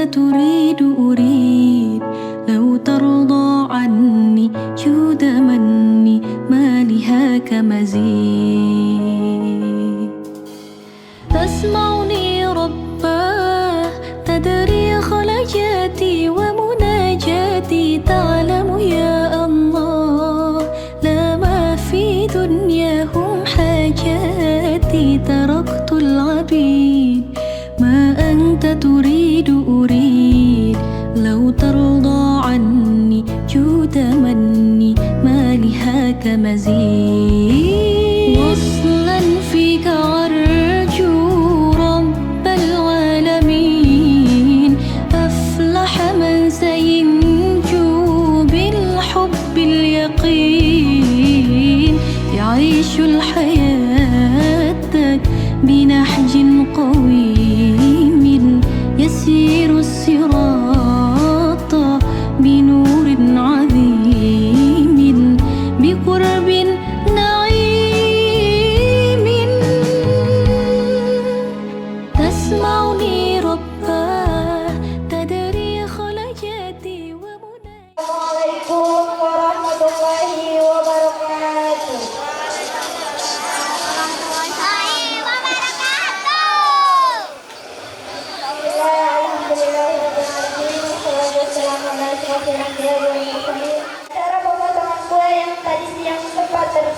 تريد أريد لو ترضى عني جود مني ما لهاك مزيد. تسمعني رباه تدري خلجاتي ومناجاتي، تعلم يا الله لا ما في دنياهم حاجاتي. تركت العبيد ما أنت تريد أريد لو ترضى عني جود مني ما لهاك مزيد. وصلا فيك أرجو رب العالمين، أفلح من سينجو بالحب اليقين. يعيش الحياة بنهج قويم، يسير الصراط بنور عظيم بقرب نعيم. تسمعني رباه تدري خلجاتي ومناجاتي. Assalamualaikum warahmatullahi wabarakatuh. Cara pemotongan kue yang tadi siang sempat terjadi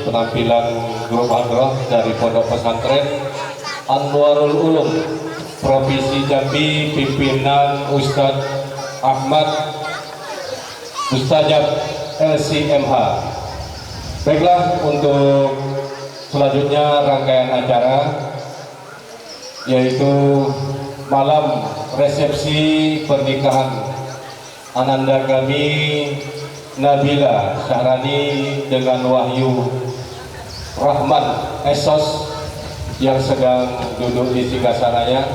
penampilan grup hadroh dari Pondok Pesantren Anwarul Ulum Provinsi Jambi, pimpinan Ustadz Ahmad Mustajab LCMH. Baiklah, untuk selanjutnya rangkaian acara yaitu malam resepsi pernikahan ananda kami Nabila Syahrani dengan Wahyu Rahman Esos yang sedang duduk di singgasananya.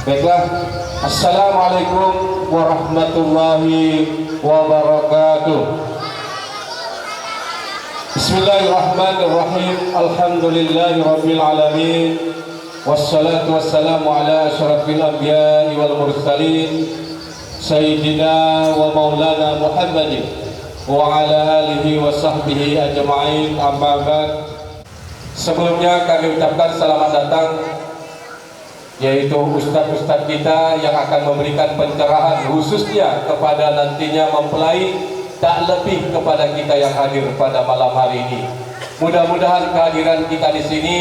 Baiklah, assalamualaikum warahmatullahi wabarakatuh. Bismillahirrahmanirrahim. Alhamdulillahirabbil alamin. Wassalatu wassalamu ala asyrafil anbiya'i wal mursalin sayyidina wa maulana Muhammadin wa ala alihi wa sahbihi ajma'in. Amma ba'd. Sebelumnya kami ucapkan selamat datang yaitu ustadz-ustadz kita yang akan memberikan pencerahan khususnya kepada nantinya mempelai, tak lebih kepada kita yang hadir pada malam hari ini. Mudah-mudahan kehadiran kita di sini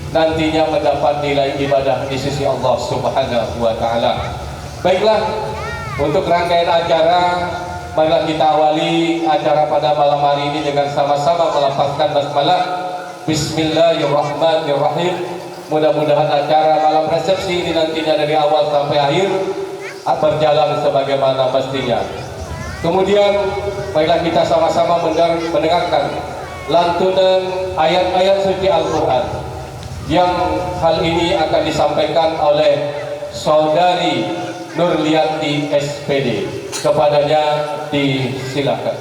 nantinya mendapat nilai ibadah di sisi Allah Subhanahu wa taala. Baiklah, untuk rangkaian acara, marilah kita awali acara pada malam hari ini dengan sama-sama melafazkan basmalah. Bismillahirrahmanirrahim. Mudah-mudahan acara malam resepsi ini nantinya dari awal sampai akhir berjalan sebagaimana mestinya. Kemudian marilah kita sama-sama mendengarkan lantunan ayat-ayat suci Al-Quran yang hal ini akan disampaikan oleh saudari Nurlianti SPD. Kepadanya disilakan.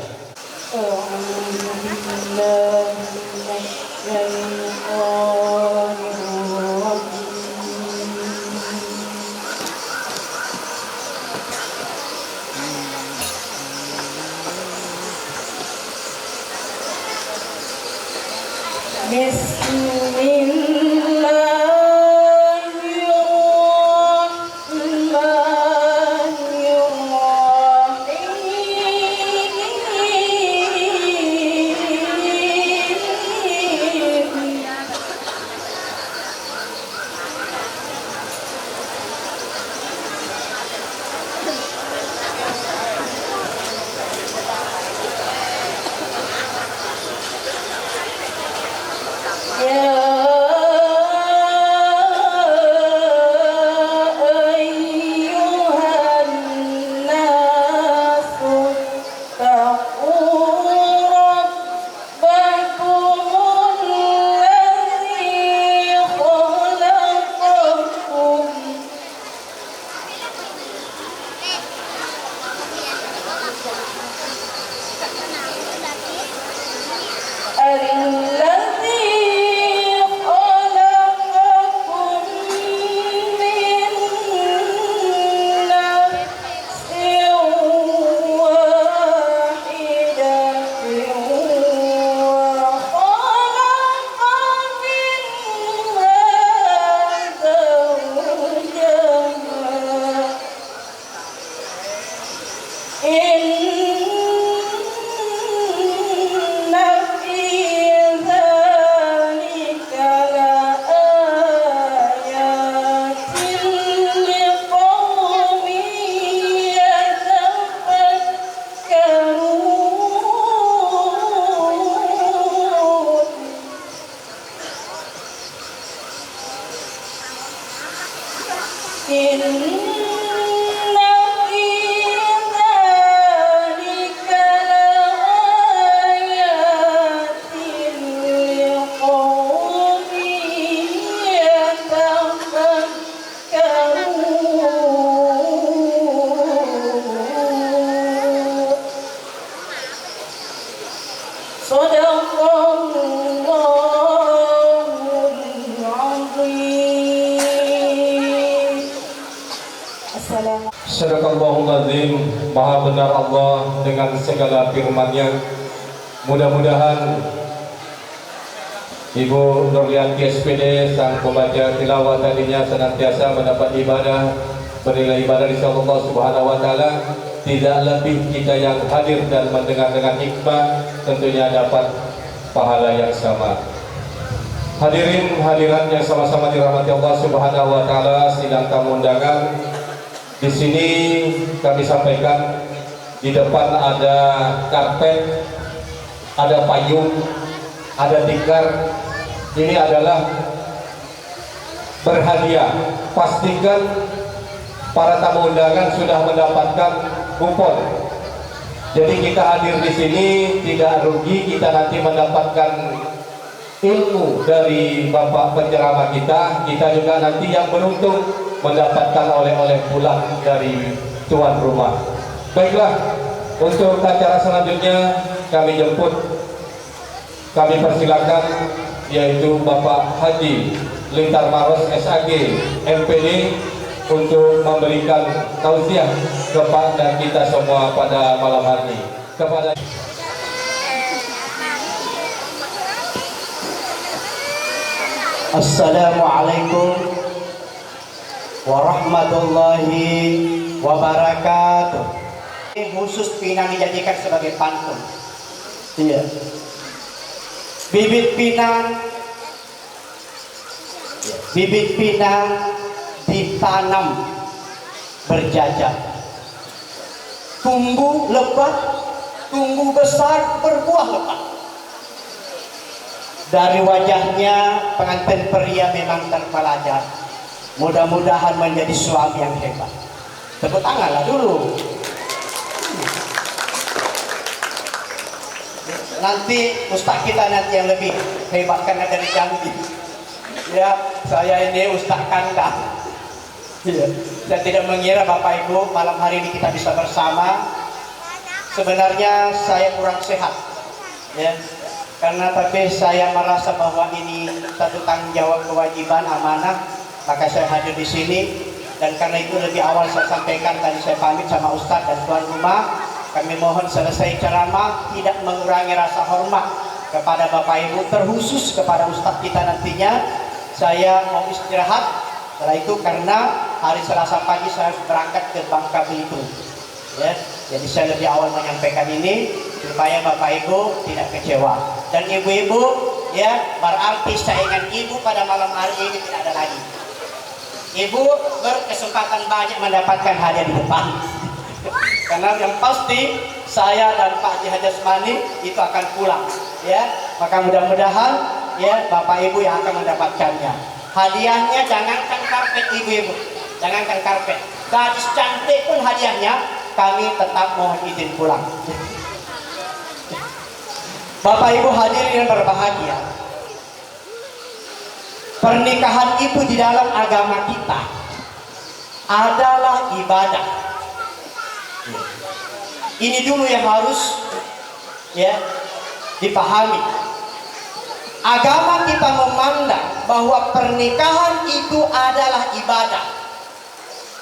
Sadaqallahul azim. Maha benar Allah dengan segala firman-Nya. Mudah-mudahan Ibu Nurlianti SPD sang pembaca tilawah tadinya senantiasa mendapat ibadah bernilai ibadah di sisi Allah Subhanahu wa taala. Tidak lebih kita yang hadir dan mendengar dengan hikmah tentunya dapat pahala yang sama. Hadirin hadirat yang sama-sama dirahmati Allah Subhanahu wa taala, sidang tamu undangan. Di sini kami sampaikan, di depan ada karpet, ada payung, ada tikar. Ini adalah berhadiah. Pastikan para tamu undangan sudah mendapatkan kupon. Jadi kita hadir di sini tidak rugi, kita nanti mendapatkan ilmu dari Bapak penceramah kita juga nanti yang beruntung mendapatkan oleh-oleh pulang dari tuan rumah. Baiklah, untuk acara selanjutnya kami jemput, kami persilakan, yaitu Bapak Haji Lintar Maros SAG MPD untuk memberikan tausiah kepada kita semua pada malam hari. Kepada Assalamualaikum warahmatullahi wabarakatuh. Khusus Pinang dijadikan sebagai pantun. Iya. Bibit pinang ditanam berjajar. Tumbuh lebat, tumbuh besar, berbuah lebat. Dari wajahnya pengantin pria memang terpelajar. Mudah-mudahan menjadi suami yang hebat. Tepuk tanganlah dulu. Nanti ustaz kita nanti yang lebih hebat karena dari Jambi. Ya, saya ini ustaz kandang. Ya, saya tidak mengira Bapak Ibu malam hari ini kita bisa bersama. Sebenarnya saya kurang sehat. Ya. Karena tapi saya merasa bahwa ini satu tanggung jawab, kewajiban, amanah, maka saya hadir di sini. Dan karena itu lebih awal saya sampaikan, tadi saya pamit sama Ustadz dan tuan rumah, kami mohon selesai ceramah tidak mengurangi rasa hormat kepada Bapak Ibu, terkhusus kepada Ustadz kita nantinya. Saya mau istirahat setelah itu karena hari Selasa pagi saya harus berangkat ke Bangka Belitung. Ya, jadi saya lebih awal menyampaikan ini supaya Bapak Ibu tidak kecewa. Dan ibu-ibu, ya, berarti saingan ibu pada malam hari ini tidak ada lagi. Ibu berkesempatan banyak mendapatkan hadiah di depan. Karena yang pasti saya dan Pak Haji Hasmani itu akan pulang, ya. Maka mudah-mudahan ya Bapak Ibu yang akan mendapatkannya. Hadiahnya jangankan karpet ibu-ibu, jangankan karpet. Gadis cantik pun hadiahnya kami tetap mohon izin pulang. Bapak Ibu hadirin yang berbahagia, pernikahan itu di dalam agama kita adalah ibadah. Ini dulu yang harus ya dipahami. Agama kita memandang bahwa pernikahan itu adalah ibadah.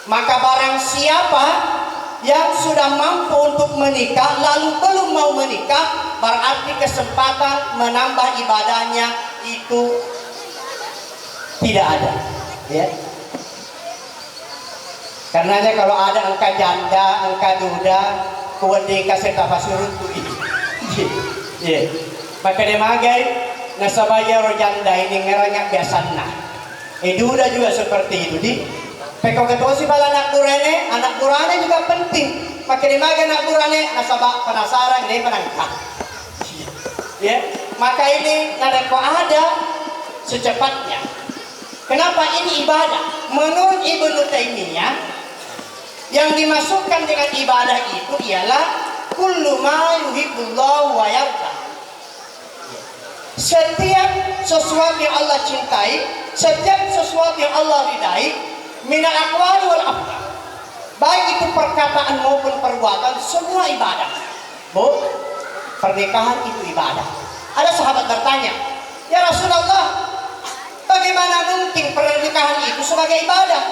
Maka barang siapa yang sudah mampu untuk menikah lalu belum mau menikah, berarti kesempatan menambah ibadahnya itu tidak ada, ya. Karenanya kalau ada angka janda, angka duda, kuwedeka serta fasurun itu, ya. Maka demagai nasabaya rojanda ini ngerangak biasana. Duda juga seperti itu di. Peko ketua si bala anak durane juga penting. Maka demagai anak durane nasabah penasaran ini penangkap. Ya, maka ini nareko ada secepatnya. Kenapa ini ibadah? Menurut Ibnu Taimiyah, yang dimasukkan dengan ibadah itu ialah kullu ma yuhibbullahu wa yarda. Setiap sesuatu yang Allah cintai, setiap sesuatu yang Allah ridai, minal aqwali wal af'al. Baik itu perkataan maupun perbuatan, semua ibadah. Bu, pernikahan itu ibadah. Ada sahabat bertanya, ya Rasulullah, bagaimana mungkin pernikahan itu sebagai ibadah?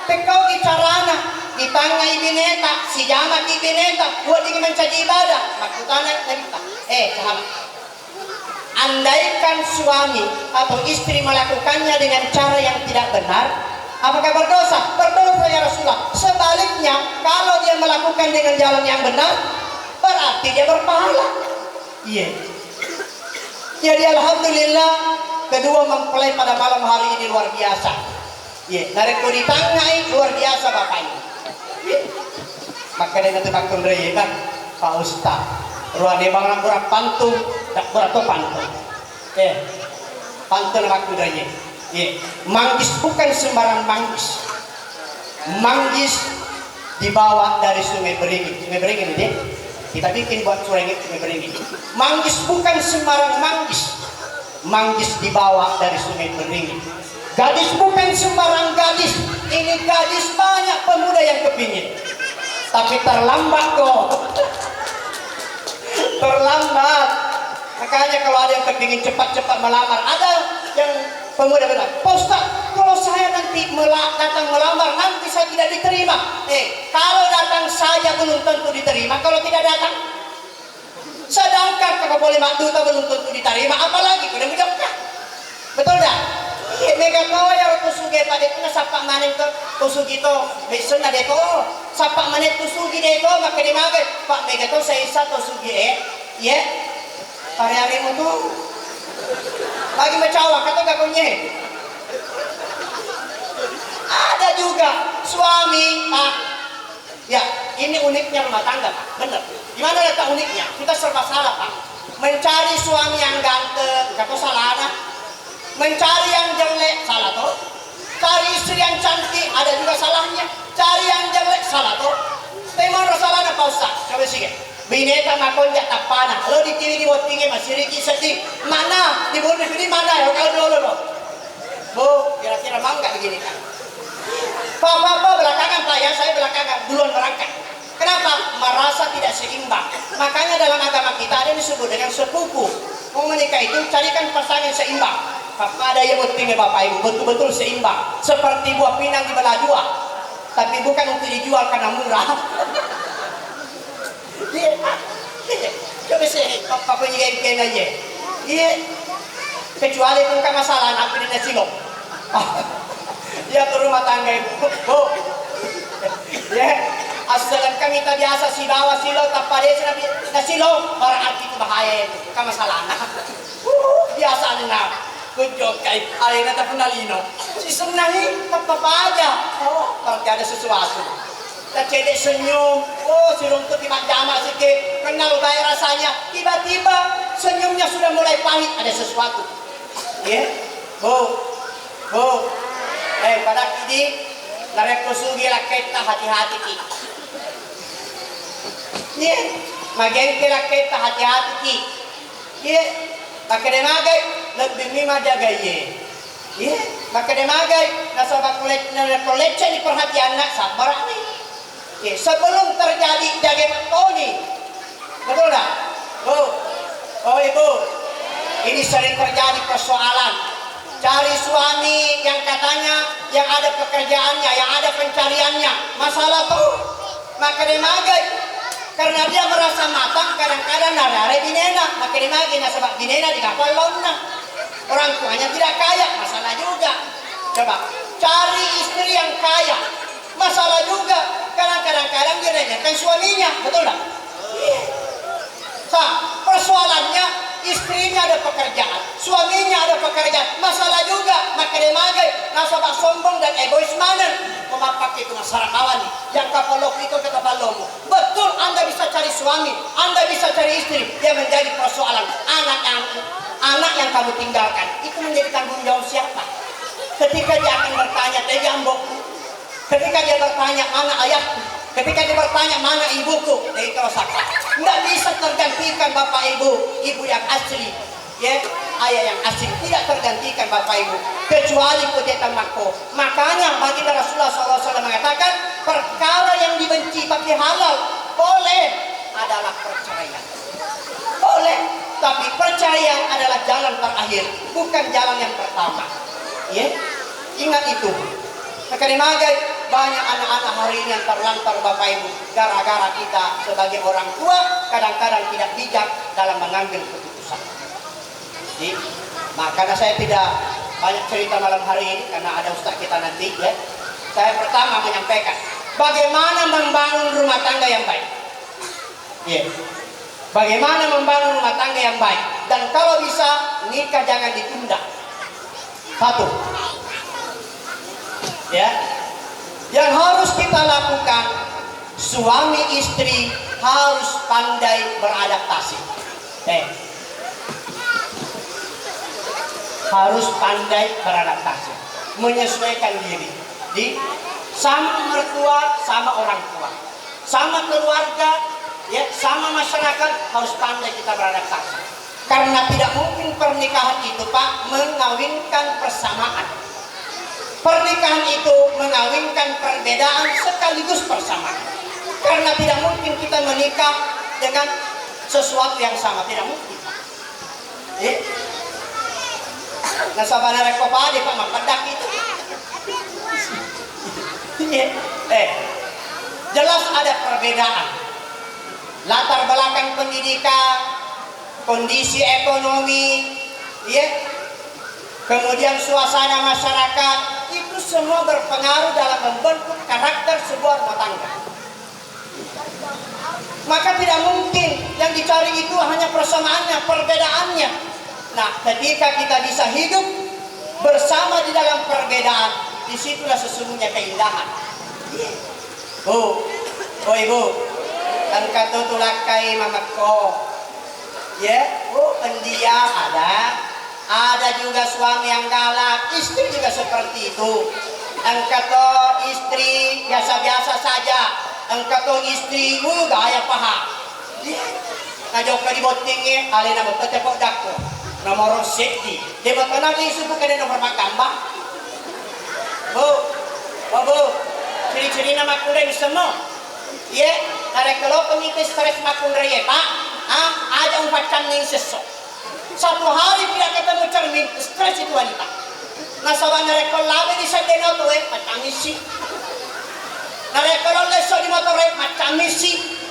Tekau bicarana, ditangai bineta, si jamak bineta, buat ingin menjadi ibadah. Maksudnya Nabi sahabat, andaikan suami atau istri melakukannya dengan cara yang tidak benar, apakah berdosa? Berdosa ya Rasulullah. Sebaliknya, kalau dia melakukan dengan jalan yang benar, berarti dia berpahala. Iya. Jadi alhamdulillah kedua mempelai pada malam hari ini luar biasa. Ya, nareko ditangai luar biasa bapak ini. Ya. Maka dengan tebakun raya kan Pak Ustaz. Ruang dia bang kurang pantun, tak berapa pantun. Pantun waktu raya. Manggis bukan sembarang manggis. Manggis dibawa dari Sungai Beringin. Sungai Beringin ini kita bikin buat Sungai Beringin. Manggis bukan sembarang manggis. Manggis dibawa dari Sungai Beringin. Gadis bukan sembarang gadis. Ini gadis banyak pemuda yang kepingin. Tapi terlambat kok. Terlambat. Makanya kalau ada yang kepingin cepat-cepat melamar, ada yang pemuda bilang, Pak Ustaz, kalau saya nanti datang melamar, nanti saya tidak diterima. Kalau datang saja belum tentu diterima, kalau tidak datang. Sedangkan kalau boleh makduta belum tentu diterima, apalagi kalau menjawabkan. Betul tak? Mega kau ya kusugi pada itu sapa manen to kusugi to besok na deko sapa manen kusugi deko maka di maga Pak Mega to saya satu sugi ya hari-hari mu tu lagi mencawa kata gak punya. Ada juga suami ya ini uniknya rumah tangga Pak, bener. Gimana letak uniknya? Kita serba salah Pak. Mencari suami yang ganteng, kata salah ada. Mencari yang jelek salah toh. Cari istri yang cantik ada juga salahnya. Cari yang jelek salah toh. Teman salahnya Pak Ustaz. Coba sih. Bineka makon jak tapana. Lo di kiri di bawah tinggi masih riki sedih. Mana di bawah di mana ya kalau dulu lo. Bu, kira-kira mau nggak begini kan? Pak belakangan Pak ya saya belakangan duluan berangkat. Kenapa? Merasa tidak seimbang. Makanya dalam agama kita ada yang disebut dengan sepupu. Mau menikah itu carikan pasangan seimbang. Ada yang pentingnya Bapak Ibu betul-betul seimbang. Seperti buah pinang dibelah dua. Tapi bukan untuk dijual karena murah. Coba sih Bapak punya game aja. Iya. Kecuali bukan masalah nak pilih nasi lo. Ya ke rumah tangga Ibu. Bu. Ya. Asalkan kami tak biasa si bawa silo tak pada nasi lo berarti itu bahaya itu. Kan masalah nak. Biasa nak. Kunjung kay alina ta punalino. Si senangi apa aja. Oh, berarti ada sesuatu. Tak cedek senyum. Oh, si rumput di jama sikit. Kenal baik rasanya. Tiba-tiba senyumnya sudah mulai pahit. Ada sesuatu. Ya, Bu. Pada kini narek kusugi laketa hati-hati ki. Ya, magen ke laketa hati-hati ki. Ya, pakai demagai lebih mima jaga ye. Ya, maka demagai nasabah kulit di perhatian nak sabar ni. Ya, sebelum terjadi jaga matoni. Betul tak? Bu. Oh Ibu. Ini sering terjadi persoalan. Cari suami yang katanya yang ada pekerjaannya, yang ada pencariannya. Masalah tuh. Maka demagai karena dia merasa matang kadang-kadang narare binena. Maka demagai nasabah binena di kapal lona. Orang tuanya tidak kaya, masalah juga. Coba, cari istri yang kaya. Masalah juga. Kadang-kadang dia renyakan suaminya, betul tak? Persoalannya istrinya ada pekerjaan, suaminya ada pekerjaan. Masalah juga, maka dia magai. Nasabah sombong dan egois mana? Memapak itu masyarakat kawan yang kapalok itu ke kapalomu. Betul, Anda bisa cari suami, Anda bisa cari istri. Yang menjadi persoalan anak yang kamu tinggalkan itu menjadi tanggung jawab siapa? Ketika dia akan bertanya, tejambokku. Ketika dia bertanya, mana ayahku? Ketika dia bertanya, mana ibuku? Itu siapa? Tidak bisa tergantikan Bapak Ibu yang asli. Ya, ayah yang asli tidak tergantikan Bapak Ibu. Kecuali pujatan makko. Makanya baginda Rasulullah SAW mengatakan, perkara yang dibenci tapi halal boleh adalah perceraian. Boleh. Tapi perceraian adalah jalan terakhir, bukan jalan yang pertama. Ya, ingat itu. Maka dimagai banyak anak-anak hari ini yang terlantar Bapak Ibu gara-gara kita sebagai orang tua kadang-kadang tidak bijak dalam mengambil keputusan. Jadi, makanya saya tidak banyak cerita malam hari ini karena ada ustaz kita nanti. Ya, saya pertama menyampaikan bagaimana membangun rumah tangga yang baik. Ya. Bagaimana membangun rumah tangga yang baik? dan kalau bisa nikah jangan ditunda. Satu. Ya. Yang harus kita lakukan, suami istri harus pandai beradaptasi. Harus pandai beradaptasi, menyesuaikan diri di sama mertua, sama orang tua, sama keluarga, ya, sama masyarakat, harus pandai kita beradaptasi. Karena tidak mungkin pernikahan itu, Pak, mengawinkan persamaan. Pernikahan itu mengawinkan perbedaan sekaligus persamaan. Karena tidak mungkin kita menikah dengan sesuatu yang sama, tidak mungkin. Nah, sabana reko pade Pak mapadak itu. Jelas ada perbedaan. Latar belakang pendidikan, kondisi ekonomi, ya. Kemudian suasana masyarakat, itu semua berpengaruh dalam membentuk karakter sebuah rumah tangga. Maka tidak mungkin yang dicari itu hanya persamaannya, perbedaannya. Nah, ketika kita bisa hidup bersama di dalam perbedaan, disitulah sesungguhnya keindahan. Bu, oh ibu, kan kata tulakai mamakko, ya, bu, pendiam ada juga suami yang galak, istri juga seperti itu. Engkau istri biasa-biasa saja, engkau istri gaya paha. Najok ka di botingnya, alina betul tepok dakko. Nomor safety. Dia betul lagi subuh kena nomor makamba. Bu, ciri-ciri nama kuda semua. Ya, ada kalau pengikut stres makun raya Pak, ada 4 caning sesok. Satu hari tidak ketemu cermin, stres itu wanita. Nah, saban rekol labe di sadeno tuh, macam isi. Nah, rekol leso di motor macam isi.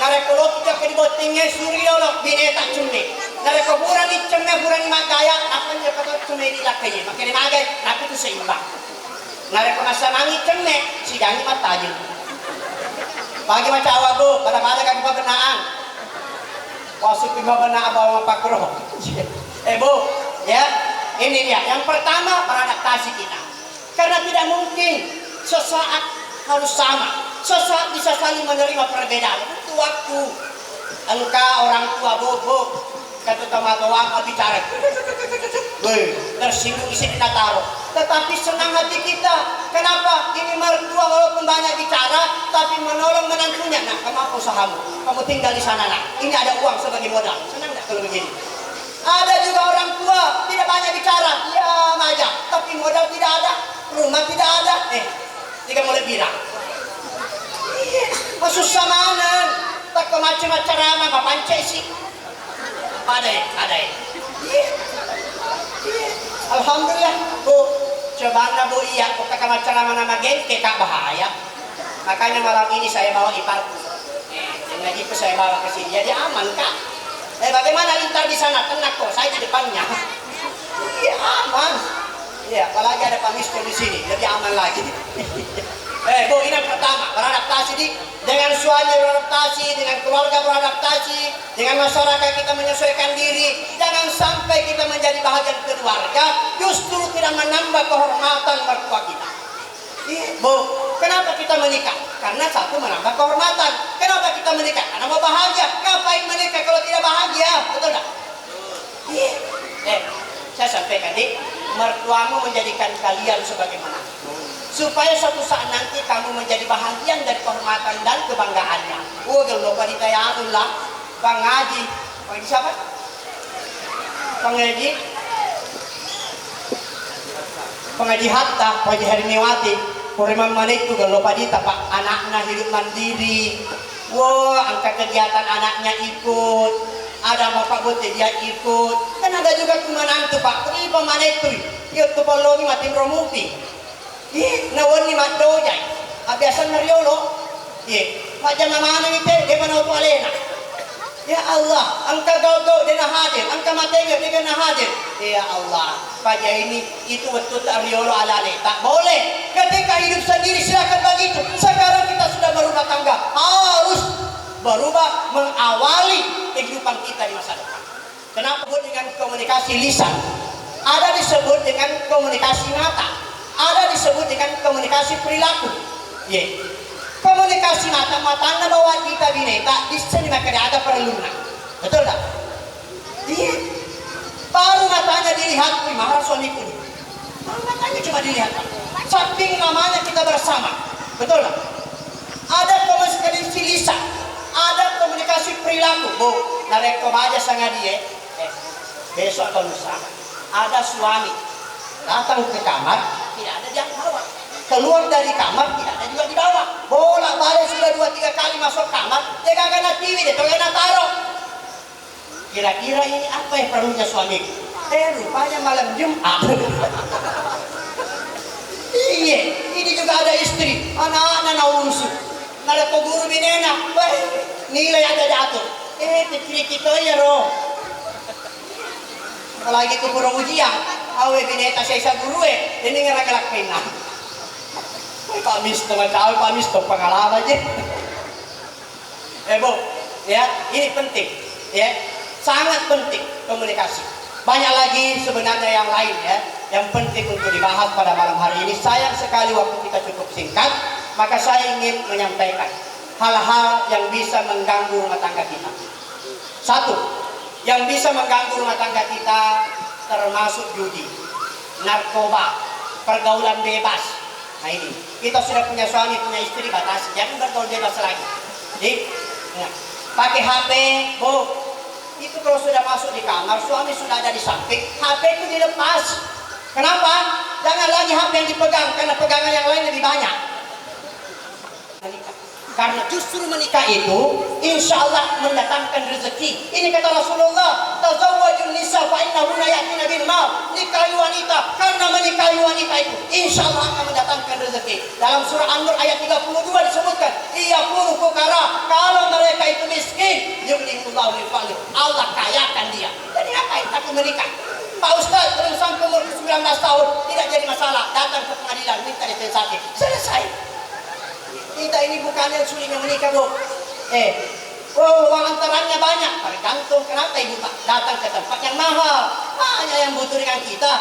Narekolo kita ke botingnya suriolok bineta cumi. Narekolo buran di cemnya buran magaya apa nya kata cumi di lakanya. Makanya magay tapi itu seimbang. Narekolo masa mangi cemnya sidangi matajil. Pagi macam awak bu pada kan benaan. Wasuk di benaan bawa pakro. Bu ya ini dia. Yang pertama beradaptasi kita. Karena tidak mungkin sesaat harus sama. Sesaat bisa saling menerima perbedaan. Itu waktu engkau orang tua bu kata tomato apa bicara tersinggung isi kita taruh. Tetapi senang hati kita. Kenapa? Ini mertua walaupun banyak bicara tapi menolong menantunya. Nah, kamu apa usahamu? Kamu tinggal di sana nak. Ini ada uang sebagai modal. Senang nggak kalau begini? Ada juga orang tua tidak banyak bicara. Ya aja. Tapi modal tidak ada, rumah tidak ada. Tiga mulai bilang. Susah mana? Tak ke macam-macam ramah papancai sih. Ada. Alhamdulillah, bu. Coba anda bu iya, kok tak macam nama gente kak bahaya. Makanya malam ini saya bawa iparku. Yang lagi itu saya bawa ke sini, jadi aman kak. Bagaimana lintar di sana? Tenang kok, saya di depannya. Iya aman. Iya, apalagi ada pamisto di sini, jadi aman lagi. Bu, ini yang pertama, beradaptasi dengan suami beradaptasi, dengan keluarga beradaptasi, dengan masyarakat kita menyesuaikan diri. Jangan sampai kita menjadi bahagian keluarga, justru tidak menambah kehormatan mertua kita. Bu, kenapa kita menikah? Karena satu menambah kehormatan. Kenapa kita menikah? Karena mau bahagia. Ngapain menikah kalau tidak bahagia? Betul tak? Saya sampaikan mertuamu menjadikan kalian sebagai menantu. Supaya suatu saat nanti kamu menjadi bahagian dari kehormatan dan kebanggaannya. Kalau lupa ditayanullah, Bang Haji, Bang siapa? Bang Haji Hatta, Bang Haji Hermiwati, Kuriman Malik itu kalau lupa ditapak anaknya hidup mandiri. Angka kegiatan anaknya ikut. Ada bapak bote dia ikut. Kan ada juga menantu Pak. Ini pemana itu? Itu polongi mati romupi. Nawon ni matdojay. Abiasan nariolo. Macam mana itu? Dia mana tu alena? Ya Allah, angka gaul dia nak hadir, angka matenya dia nak hadir. Ya Allah, pada ini itu betul tak riolo alane. Tak boleh. Ketika hidup sendiri silakan begitu. Sekarang kita sudah berumah tangga, harus berubah mengawali kehidupan kita di masa depan. Kenapa disebut dengan komunikasi lisan? Ada disebut dengan komunikasi mata, ada disebut dengan komunikasi perilaku. Komunikasi mata matanya bawa kita bineka di sini maka ada perluna, betul tak? Baru matanya dilihat, marah suamiku. Matanya cuma dilihat, saking lamanya kita bersama, betul tak? Ada komunikasi lisan, ada komunikasi perilaku. Bu, nareko aja sangat dia. Besok atau lusa ada suami datang ke kamar, tidak ada yang bawa, keluar dari kamar tidak ada juga dibawa, bolak balik sudah 2-3 kali masuk kamar, dia kagak na TV, dia kagak na taruh. Kira-kira ini apa yang perlunya suami? Rupanya malam Jumat. Iya, ini juga ada istri, anak-anak na unsur, ada guru binena, nilai ada jatuh. Pikir kita ya roh. Apalagi ke guru ujian, awe bineta saya isa guru ini ngerak-ngerak pena. Pamis teman cawe, pamis tuh pengalaman aja. Bu, ya ini penting, ya sangat penting komunikasi. Banyak lagi sebenarnya yang lain ya, yang penting untuk dibahas pada malam hari ini. Sayang sekali waktu kita cukup singkat, maka saya ingin menyampaikan hal-hal yang bisa mengganggu rumah tangga kita. Satu, yang bisa mengganggu rumah tangga kita termasuk judi, narkoba, pergaulan bebas. Nah ini, kita sudah punya suami, punya istri, batasi, jangan bergaul bebas lagi. Jadi, pakai HP, Bu, itu kalau sudah masuk di kamar, suami sudah ada di samping, HP itu dilepas. Kenapa? Jangan lagi HP yang dipegang, karena pegangan yang lain lebih banyak. Karena justru menikah itu insya Allah mendatangkan rezeki. Ini kata Rasulullah, tazawwajun nisa fa innahunna ya'tina bil mal. Nikahi wanita, karena menikahi wanita itu insya Allah akan mendatangkan rezeki. Dalam surah An-Nur ayat 32 disebutkan, iyakunu fuqara, kalau mereka itu miskin, yughnihullahu min fadlih, Allah kayakan dia. Jadi ngapain aku menikah? Pak Ustaz, belum sampai umur 19 tahun tidak jadi masalah, datang ke pengadilan minta dispensasi, selesai. Kita ini bukan yang sulitnya menikah, Bu. Uang antarannya banyak, tergantung kenapa ibu datang ke tempat yang mahal. Hanya yang butuh dengan kita.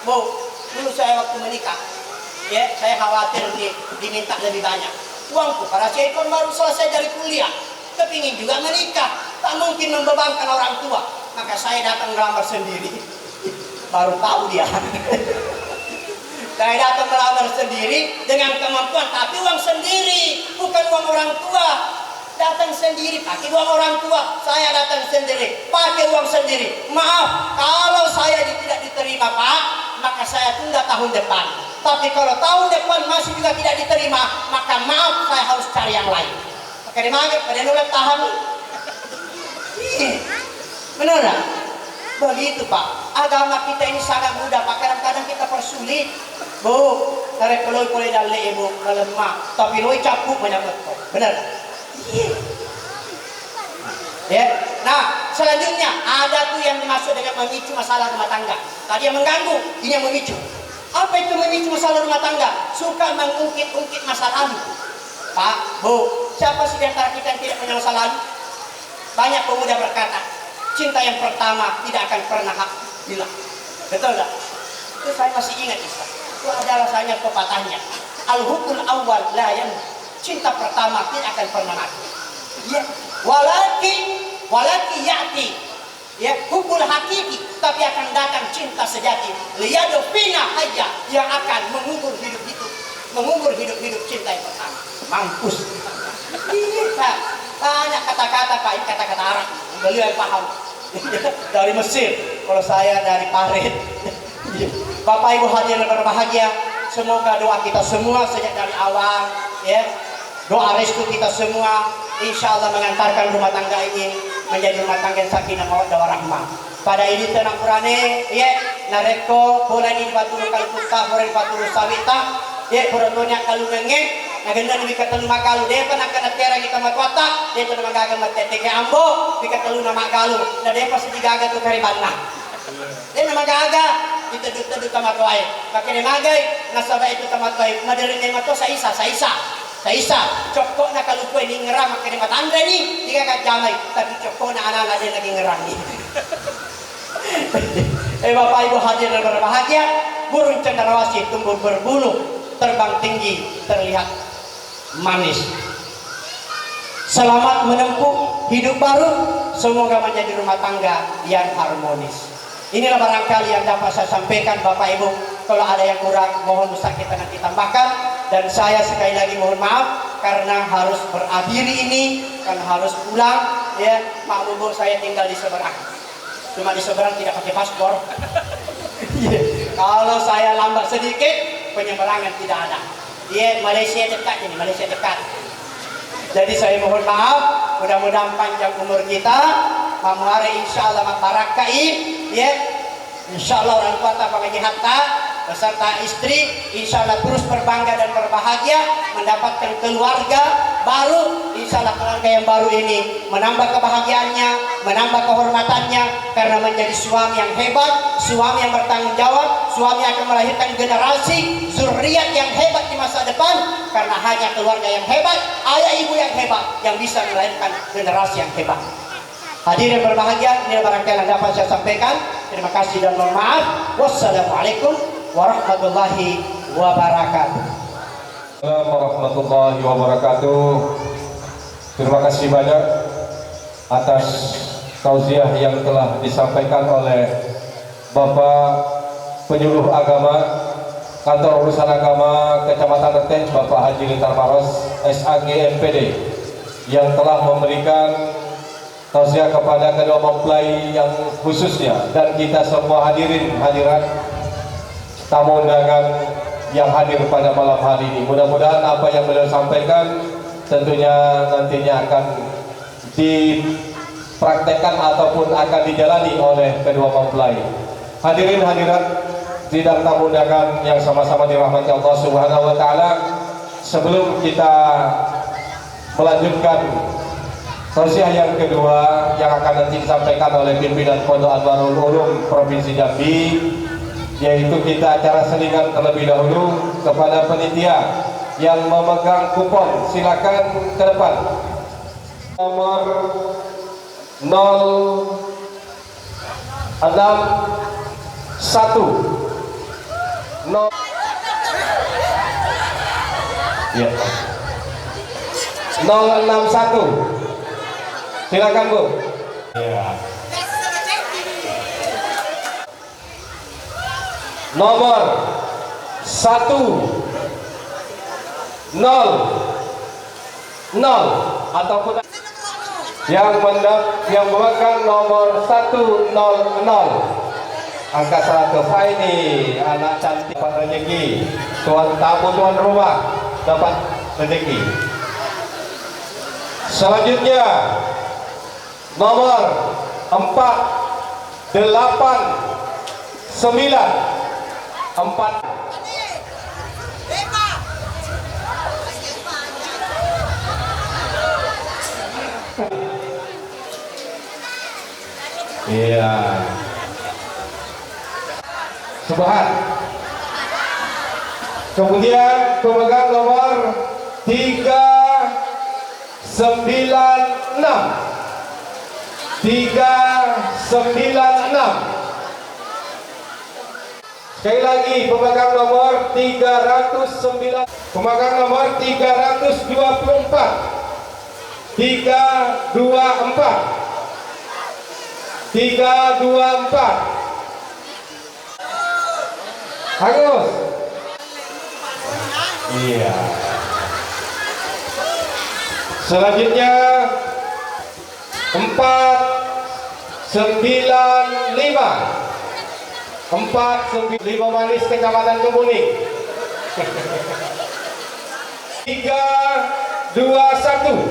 Bu, dulu saya waktu menikah, ya saya khawatir diminta lebih banyak. Uangku para syaitan baru selesai dari kuliah, kepingin juga menikah, tak mungkin membebankan orang tua. Maka saya datang melamar sendiri. Baru tahu dia. Saya datang melamar sendiri dengan kemampuan, tapi uang sendiri, bukan uang orang tua. Datang sendiri, pakai uang orang tua. Saya datang sendiri, pakai uang sendiri. Maaf, kalau saya tidak diterima Pak, maka saya tunda tahun depan. Tapi kalau tahun depan masih juga tidak diterima, maka maaf, saya harus cari yang lain. Pakai dimana? Pada nulat tahan. Benar tak? Begitu Pak. Agama kita ini sangat mudah Pak. Kadang-kadang kita persulit. Bu, tarik kalau boleh dalih ibu melemah, tapi loi capuk banyak betul, benar? Iya. Ya. Nah, selanjutnya ada tuh yang dimaksud dengan memicu masalah rumah tangga. Tadi yang mengganggu, ini yang memicu. Apa itu memicu masalah rumah tangga? Suka mengungkit-ungkit masa lalu. Pak, Bu, siapa sih di antara kita yang tidak punya masa lalu? Banyak pemuda berkata, cinta yang pertama tidak akan pernah hilang. Betul tak? Itu saya masih ingat Ustaz. Itu adalah rasanya pepatahnya. Al-hubul awal la yang cinta pertama tidak akan pernah mati. Ya, walaki ya'ti. Ya, hubul hakiki, tapi akan datang cinta sejati. Liyadu fina haja, yang akan mengubur hidup cinta yang pertama. Mampus. Iya, banyak kata-kata Pak, ini kata-kata Arab. Beliau yang paham. Dari Mesir, kalau saya dari Parit. Bapak Ibu hadirin berbahagia, semoga doa kita semua sejak dari awal, ya, doa restu kita semua, insya Allah mengantarkan rumah tangga ini menjadi rumah tangga yang sakinah mawaddah warahmah. Pada ini tenang kurane, ya, nareko boleh di batu kali pusta, boleh di batu sawita, ya, berotonya kalau ngengeng, nagenda ni bika telu magalu, dia pun akan natera kita matwata, dia pun magaga matete ke ambo, bika telu na magalu, na dia pasti digaga tu karibana. Dia nama gaga, diteduk-teduk tamat wae. Pakai nemagai, nasabah itu tamat wae. Madarin nemato sa isa. Tak isa, cokok na kalupay ni ngeram makin matanda ni, tiga kat jamai, tapi cokok na anak-anak dia lagi ngeram ni. Bapak Ibu hadir dan berbahagia, burung cendrawasih tumbuh berbulu, terbang tinggi, terlihat manis. Selamat menempuh hidup baru, semoga menjadi rumah tangga yang harmonis. Inilah barangkali yang dapat saya sampaikan Bapak Ibu. Kalau ada yang kurang, mohon Ustaz kita nanti tambahkan. Dan saya sekali lagi mohon maaf karena harus berakhiri ini, karena harus pulang. Ya, Pak Bubu saya tinggal di seberang. Cuma di seberang tidak pakai paspor. Kalau saya lambat sedikit, penyeberangan tidak ada. Malaysia dekat ini, Malaysia dekat. Jadi saya mohon maaf, mudah-mudahan panjang umur kita, mamuare insya Allah mabarakai, ya, insya Allah orang tua tak pakai hatta, beserta istri, insya Allah terus berbangga dan berbahagia, mendapatkan keluarga baru, insya Allah keluarga yang baru ini menambah kebahagiaannya, menambah kehormatannya, karena menjadi suami yang hebat, suami yang bertanggung jawab, suami yang akan melahirkan generasi, zuriat yang hebat di masa depan, karena hanya keluarga yang hebat, ayah ibu yang hebat, yang bisa melahirkan generasi yang hebat. Hadirin berbahagia, ini barangkali yang dapat saya sampaikan. Terima kasih dan mohon maaf. Wassalamualaikum warahmatullahi wabarakatuh. Assalamualaikum warahmatullahi wabarakatuh. Terima kasih banyak atas tausiah yang telah disampaikan oleh Bapak Penyuluh Agama Kantor Urusan Agama Kecamatan Reten, Bapak Haji Lintar Maros SAG MPD, yang telah memberikan tausiah kepada kedua mempelai yang khususnya, dan kita semua hadirin hadirat tamu undangan yang hadir pada malam hari ini. Mudah-mudahan apa yang beliau sampaikan tentunya nantinya akan dipraktekkan ataupun akan dijalani oleh kedua mempelai. Hadirin hadirat sidang tamu undangan yang sama-sama dirahmati Allah Subhanahu wa taala, sebelum kita melanjutkan tausiah yang kedua yang akan nanti disampaikan oleh pimpinan Pondok Anwarul Ulum Provinsi Jambi, yaitu kita acara selingan terlebih dahulu kepada panitia yang memegang kupon. Silakan ke depan. Nomor 061 ya. 061. Silakan Bu. Ya. Nomor 100 ataupun yang memegang nomor 100, angka 100. Ini anak cantik dapat rezeki, tuan tamu tuan rumah dapat rezeki. Selanjutnya nomor 489 Iya. Subhan. Kemudian pemegang nomor 396. Sekali lagi pemegang nomor 309, pemegang nomor 324. 324 Agus. Iya. Selanjutnya 495 Manis Kecamatan Kemuning. 321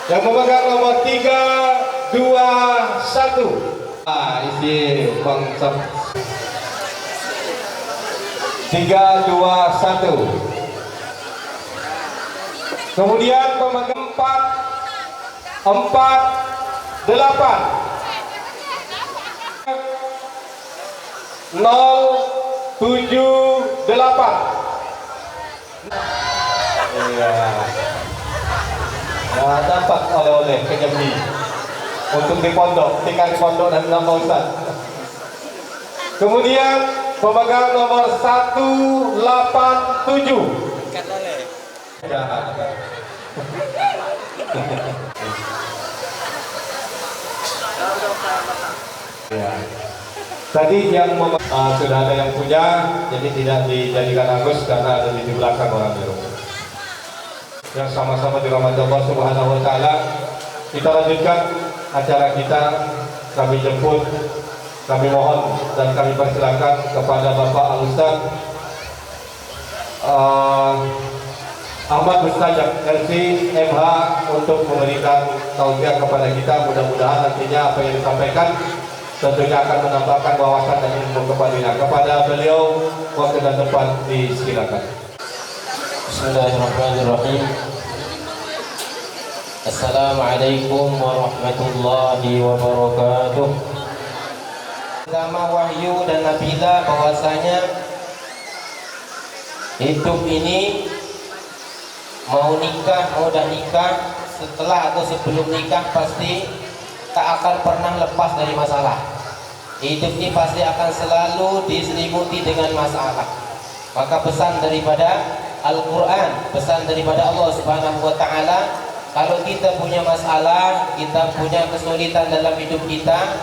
yang memegang nomor 321. Isi bangsa 321. Kemudian pemegang 448 078. Iya. Nah, dapat oleh-oleh ke Jambi untuk di pondok, tinggal di pondok dan nama Ustaz. Kemudian pemegang nomor 187. Jahat. Ya. Tadi yang sudah ada yang punya, jadi tidak dijadikan angus karena ada di belakang orang biru. Yang sama-sama dirahmati Allah Subhanahu wa taala, kita lanjutkan acara kita. Kami jemput, kami mohon dan kami persilakan kepada Bapak Al-Ustaz Ahmad Mustajab LC MH untuk memberikan tausiah kepada kita. Mudah-mudahan nantinya apa yang disampaikan tentunya akan menambahkan wawasan dan ilmu kepada kepada beliau. Waktu dan tempat disilakan. Bismillahirrahmanirrahim. Assalamualaikum warahmatullahi wabarakatuh. Nama Wahyu dan Nabila bahwasanya hidup ini mau nikah, mau dah nikah, setelah atau sebelum nikah pasti tak akan pernah lepas dari masalah. Hidup ini pasti akan selalu diselimuti dengan masalah. Maka pesan daripada Al-Quran, pesan daripada Allah Subhanahu wa ta'ala, kalau kita punya masalah, kita punya kesulitan dalam hidup kita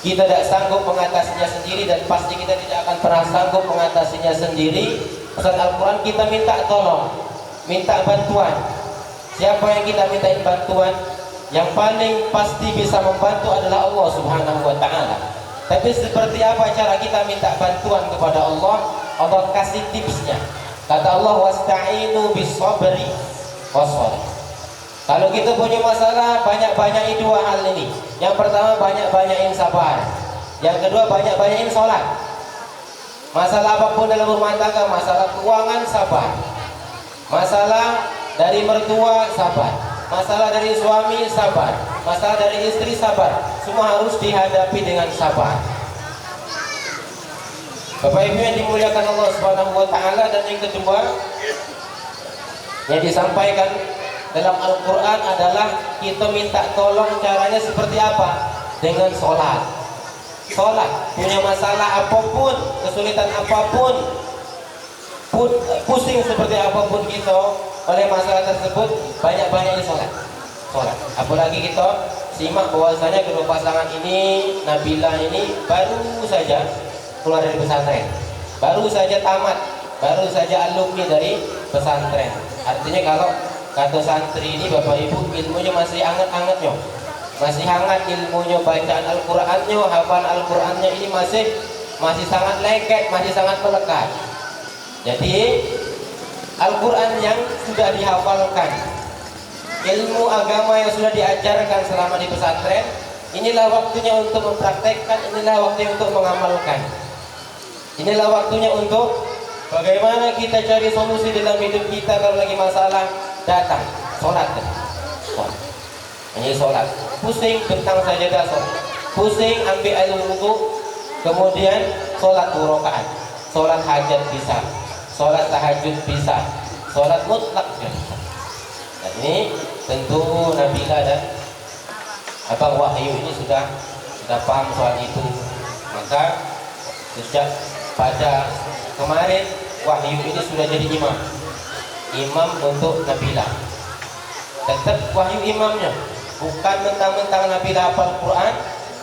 tidak sanggup mengatasinya sendiri, dan pasti kita tidak akan pernah sanggup mengatasinya sendiri. Pesan Al-Quran, kita minta tolong, minta bantuan. Siapa yang kita mintain bantuan? Yang paling pasti bisa membantu adalah Allah Subhanahu wa ta'ala. Tapi seperti apa cara kita minta bantuan kepada Allah? Allah kasih tipsnya. Kata Allah, wasta'inu bis-sabri was-shalah. Kalau kita punya masalah, banyak-banyakin dua hal ini. Yang pertama, banyak-banyakin sabar. Yang kedua, banyak-banyakin sholat. Masalah apapun dalam rumah tangga, masalah keuangan, sabar. Masalah dari mertua, sabar. Masalah dari suami, sabar. Masalah dari istri, sabar. Semua harus dihadapi dengan sabar. Bapak Ibu yang dimuliakan Allah Subhanahu wa ta'ala. Dan yang kedua yang disampaikan dalam Al-Quran adalah kita minta tolong, caranya seperti apa? Dengan sholat. Sholat, punya masalah apapun, kesulitan apapun, pusing seperti apapun kita oleh masalah tersebut, banyak-banyak sholat. Sholat. Apalagi kita simak bahwasanya kedua pasangan ini, Nabila ini baru saja keluar dari pesantren, baru saja tamat, baru saja alumni dari pesantren. Artinya kalau kata santri ini, Bapak Ibu, ilmunya masih hangat-hangatnya, masih hangat ilmunya, bacaan Al-Qurannya, hafalan Al-Qurannya ini masih sangat lengket, masih sangat melekat. Jadi Al-Quran yang sudah dihafalkan, ilmu agama yang sudah diajarkan selama di pesantren, inilah waktunya untuk mempraktekkan, inilah waktunya untuk mengamalkan, inilah waktunya untuk bagaimana kita cari solusi dalam hidup kita. Kalau lagi masalah, datang sholat, ini sholat, pusing bentang sajadah sholat, pusing ambil air wudu, kemudian sholat 2 rakaat, sholat hajat bisa, sholat tahajud bisa, sholat mutlak bisa. Nah, ini tentu Nabila dan Abang Wahyu ini sudah paham soal itu. Maka sejak pada kemarin Wahyu ini sudah jadi imam untuk Nabila. Tetap Wahyu imamnya, bukan mentang-mentang Nabila hafal Quran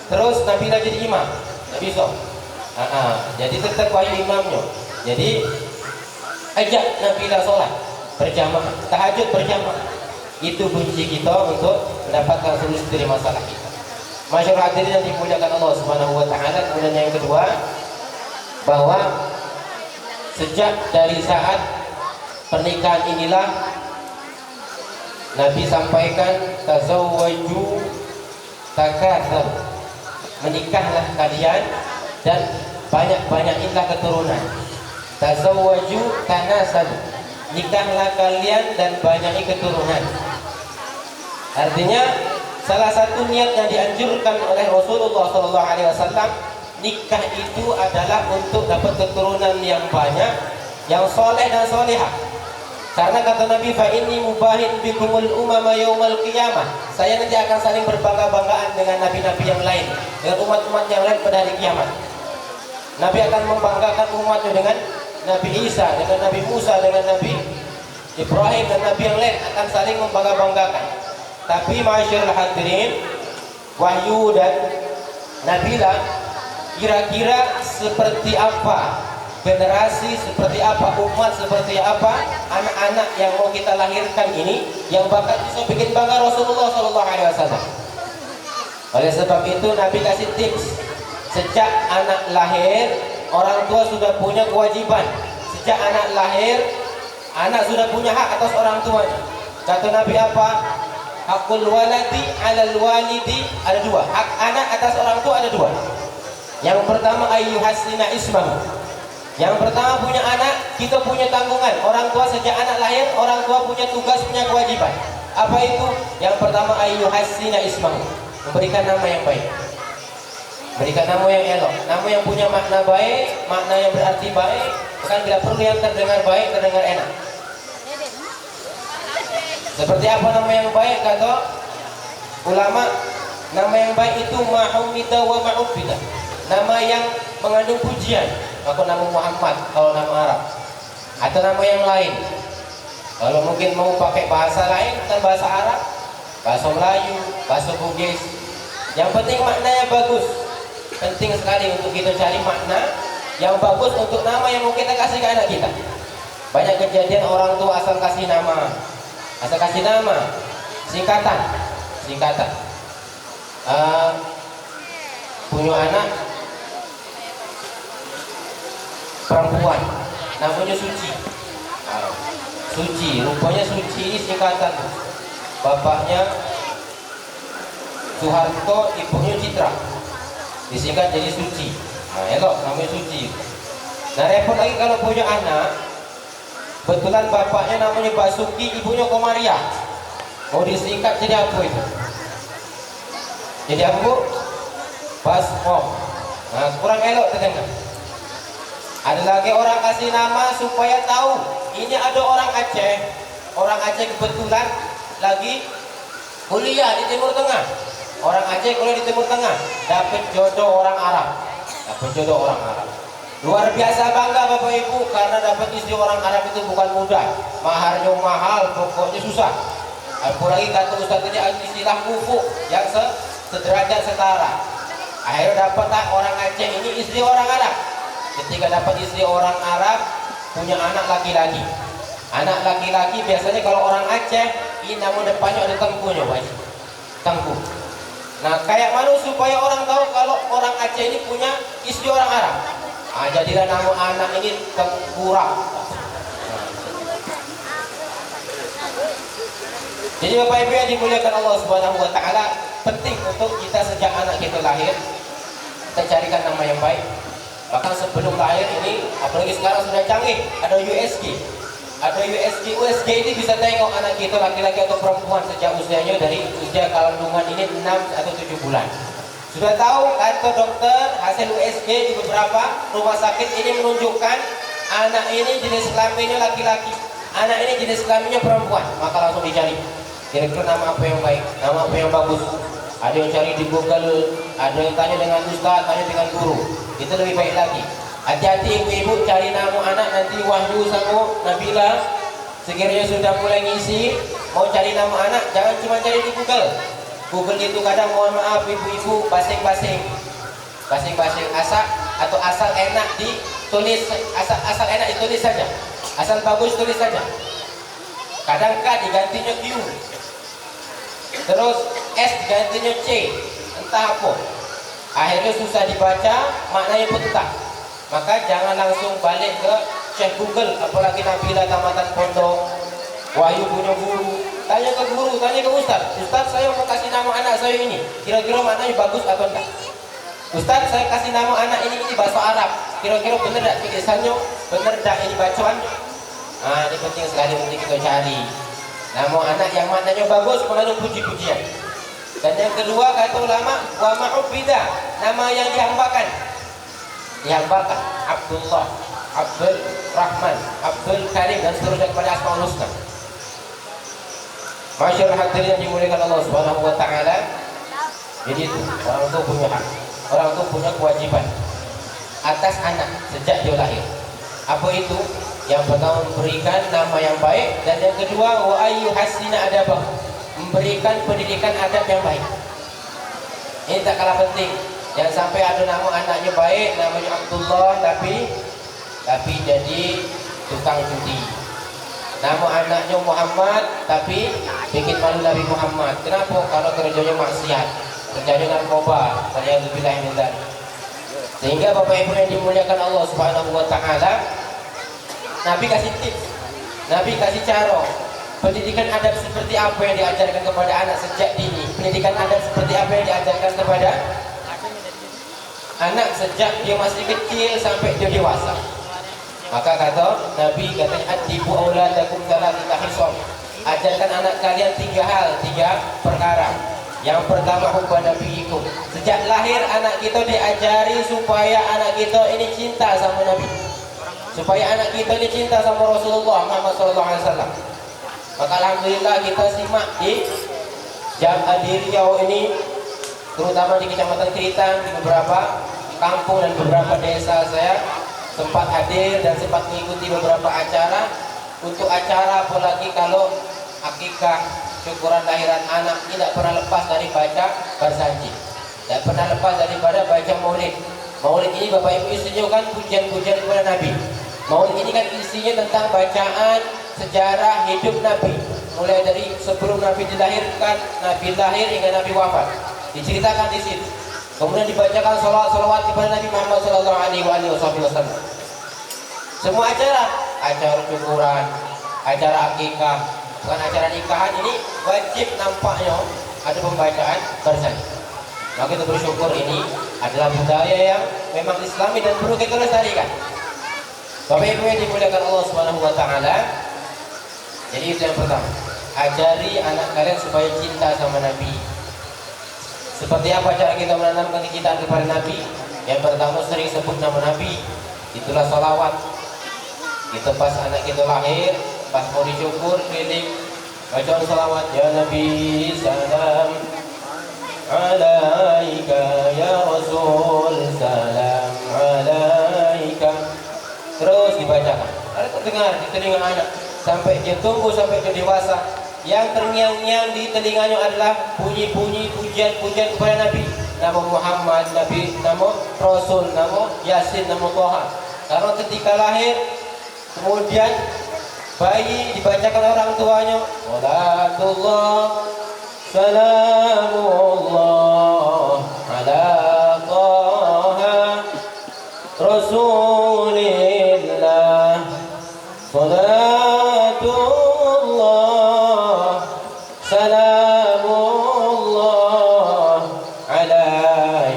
terus Nabila jadi imam, tidak bisa. Jadi tetap Wahyu imamnya. Jadi ajak Nabila sholat berjamaah, tahajud berjamaah. Itu kunci kita untuk mendapatkan solusi dari masalah kita. Masyarakat hadirin yang dimuliakan Allah Subhanahu wa ta'ala. Kemudian yang kedua, bahwa sejak dari saat pernikahan inilah Nabi sampaikan, tazawwaju takatsur, menikahlah kalian dan banyak-banyakinlah keturunan. Tazawwaju tanasal, nikahlah kalian dan banyaki keturunan. Artinya salah satu niat yang dianjurkan oleh Rasulullah SAW, nikah itu adalah untuk dapat keturunan yang banyak, yang soleh dan solehah. Karena kata Nabi, fa inni mubahin bikumul umama yaumal qiyamah. Saya nanti akan saling berbangga-banggaan dengan nabi-nabi yang lain, dengan umat-umat yang lain pada hari kiamat. Nabi akan membanggakan umatnya dengan Nabi Isa, dengan Nabi Musa, dengan Nabi Ibrahim dan nabi yang lain akan saling membangga-banggakan. Tapi masyarul hadirin, wahyu dan Nabila kira-kira seperti apa generasi, seperti apa umat, seperti apa anak-anak yang mau kita lahirkan ini yang bakal bisa bikin bangga Rasulullah SAW. Oleh sebab itu Nabi kasih tips, sejak anak lahir orang tua sudah punya kewajiban. Sejak anak lahir anak sudah punya hak atas orang tuanya. Kata Nabi apa? Hakul waladi alal walidi ada dua. Hak anak atas orang tua ada dua. Yang pertama ayyuhasina ismahu. Yang pertama punya anak, kita punya tanggungan. Orang tua sejak anak lahir, orang tua punya tugas, punya kewajiban. Apa itu? Yang pertama ayyuhasina ismahu, memberikan nama yang baik, berikan nama yang elok, nama yang punya makna baik, makna yang berarti baik. Bukan bila perlu yang terdengar baik, terdengar enak. Seperti apa nama yang baik? Kata ulama, nama yang baik itu ma'umida wa ma'ubida, nama yang mengandung pujian. Maka nama Muhammad kalau nama Arab, atau nama yang lain. Kalau mungkin mau pakai bahasa lain bukan bahasa Arab, bahasa Melayu, bahasa Bugis, yang penting maknanya bagus. Penting sekali untuk kita cari makna yang bagus untuk nama yang mau kita kasih ke anak kita. Banyak kejadian orang tua asal kasih nama singkatan. Punya anak perempuan namanya Suci, rupanya Suci ini singkatan. Bapaknya Soeharto, ibunya Citra, disingkat jadi Suci. Nah, elok namanya Suci. Nah, repot lagi kalau punya anak betulan bapaknya namanya Basuki, ibunya Komaria, mau disingkat jadi apa itu? Jadi apa, Bu? Basmom. Nah, kurang elok terdengar. Ada lagi orang kasih nama supaya tahu ini ada orang Aceh. Orang Aceh kebetulan lagi kuliah di Timur Tengah. Orang Aceh kuliah di Timur Tengah, dapat jodoh orang Arab. Luar biasa bangga Bapak Ibu karena dapat istri orang Arab itu bukan mudah. Maharnya mahal, pokoknya susah. Apalagi kata Ustaz tadi istilah kufu yang sederajat setara. Akhirnya dapat orang Aceh ini istri orang Arab. Ketika dapat istri orang Arab, punya anak laki-laki. Anak laki-laki biasanya kalau orang Aceh, ini nama depannya ada tengkunya, Pak. Tengku. Nah, kayak mana supaya orang tahu kalau orang Aceh ini punya istri orang Arab? Nah, jadilah nama anak ini Tengkurak. Jadi Bapak Ibu yang dimuliakan Allah Subhanahu wa taala, penting untuk kita sejak anak kita lahir kita carikan nama yang baik. Bahkan sebelum lahir ini, apalagi sekarang sudah canggih, ada USG. USG ini bisa tengok anak kita laki-laki atau perempuan sejak usianya dari usia kandungan ini 6 atau 7 bulan. Sudah tahu kata dokter hasil USG di beberapa rumah sakit ini menunjukkan anak ini jenis kelaminnya laki-laki, anak ini jenis kelaminnya perempuan. Maka langsung dicari kira-kira nama apa yang baik, nama apa yang bagus. Ada yang cari di Google, ada yang tanya dengan ustaz, tanya dengan guru. Itu lebih baik lagi. Hati-hati ibu-ibu cari nama anak nanti Wahyu sama Nabila sekiranya sudah mulai ngisi mau cari nama anak, jangan cuma cari di Google. Google itu kadang mohon maaf ibu-ibu basing-basing asal enak ditulis, asal enak ditulis saja, asal bagus tulis saja. Kadang K digantinya Q, terus S digantinya C, entah apa. Akhirnya susah dibaca, maknanya pun tak. Maka jangan langsung balik ke cek Google, apalagi Nabila tamatan pondok, Wahyu punya guru. Tanya ke guru, tanya ke ustaz. Ustaz, saya mau kasih nama anak saya ini, kira-kira maknanya bagus atau enggak? Ustaz, saya kasih nama anak ini bahasa Arab, kira-kira benar enggak tulisannya, benar enggak ini bacaannya? Nah, ini penting sekali untuk kita cari nama anak yang maknanya bagus, mengandung puji-pujian. Dan yang kedua kata ulama, wa ma'ubida, nama yang dihambakan Abdullah. Abdul Rahman, Abdul Karim, dan seterusnya kepada Asmaul Husna. Masyaallah hadirin yang dimuliakan Allah Subhanahu wa taala. Jadi itu, orang tua punya hak. Orang tua punya kewajiban atas anak sejak dia lahir. Apa itu? Yang pertama, memberikan nama yang baik, dan yang kedua, wa ayyuhassina adabah, memberikan pendidikan adab yang baik. Ini tak kalah penting. Jangan sampai ada nama anaknya baik, namanya Abdullah, tapi jadi tukang judi. Nama anaknya Muhammad, tapi bikin malu Nabi Muhammad. Kenapa? Kalau kerjanya maksiat, kerjanya narkoba, ternyata lebih lain dari. Sehingga Bapak Ibu yang dimuliakan Allah Subhanahu wa taala, Nabi kasih tips, Nabi kasih cara. Pendidikan adab seperti apa yang diajarkan kepada anak sejak dini? Pendidikan adab seperti apa yang diajarkan kepada anak sejak dia masih kecil sampai dia dewasa? Maka kata Nabi, katanya adibu auladakum thalathata khisal. Ajarkan anak kalian 3 hal, 3 perkara. Yang pertama, hubban nabiyikum. Sejak lahir anak kita diajari supaya anak kita ini cinta sama Nabi. Supaya anak kita ini cinta sama Rasulullah Muhammad SAW. Maka alhamdulillah kita simak di di Riau ini, terutama di Kecamatan Keritan, di beberapa kampung dan beberapa desa saya sempat hadir dan sempat mengikuti beberapa acara. Untuk acara apalagi kalau akikah, syukuran lahiran anak, tidak pernah lepas dari baca barsanji, tidak pernah lepas daripada baca maulid. Maulid ini Bapak Ibu isinya kan pujian-pujian kepada Nabi. Maulid ini kan isinya tentang bacaan sejarah hidup Nabi, mulai dari sebelum Nabi dilahirkan, Nabi lahir hingga Nabi wafat, diceritakan di situ. Kemudian dibacakan salawat kepada Nabi Muhammad SAW. Semua acara syukuran, acara akikah, bukan acara nikahan, ini wajib nampaknya ada pembacaan barsanji. Maka kita bersyukur ini adalah budaya yang memang Islami dan perlu kita lestarikan. Bapak Ibu yang dimuliakan Allah Subhanahu wa taala. Jadi itu yang pertama, ajari anak kalian supaya cinta sama Nabi. Seperti apa cara kita menanamkan kecintaan kepada Nabi? Yang pertama, sering sebut nama Nabi. Itulah salawat. Kita pas anak kita lahir, pas mau disyukur, keliling bacaan salawat. Ya Nabi salam alaika, ya Rasul salam alaika. Terus dibacakan. Ada terdengar di telinga anak sampai dia tumbuh, sampai dia dewasa. Yang terngiang-ngiang di telinganya adalah bunyi-bunyi pujian-pujian kepada Nabi. Nama Muhammad, Nabi, nama Rasul, nama Yasin, nama Toha. Karena ketika lahir, kemudian bayi dibacakan orang tuanya, Salatullah, Salamullah ala Toha Rasulillah, Salatullah, Salamullah ala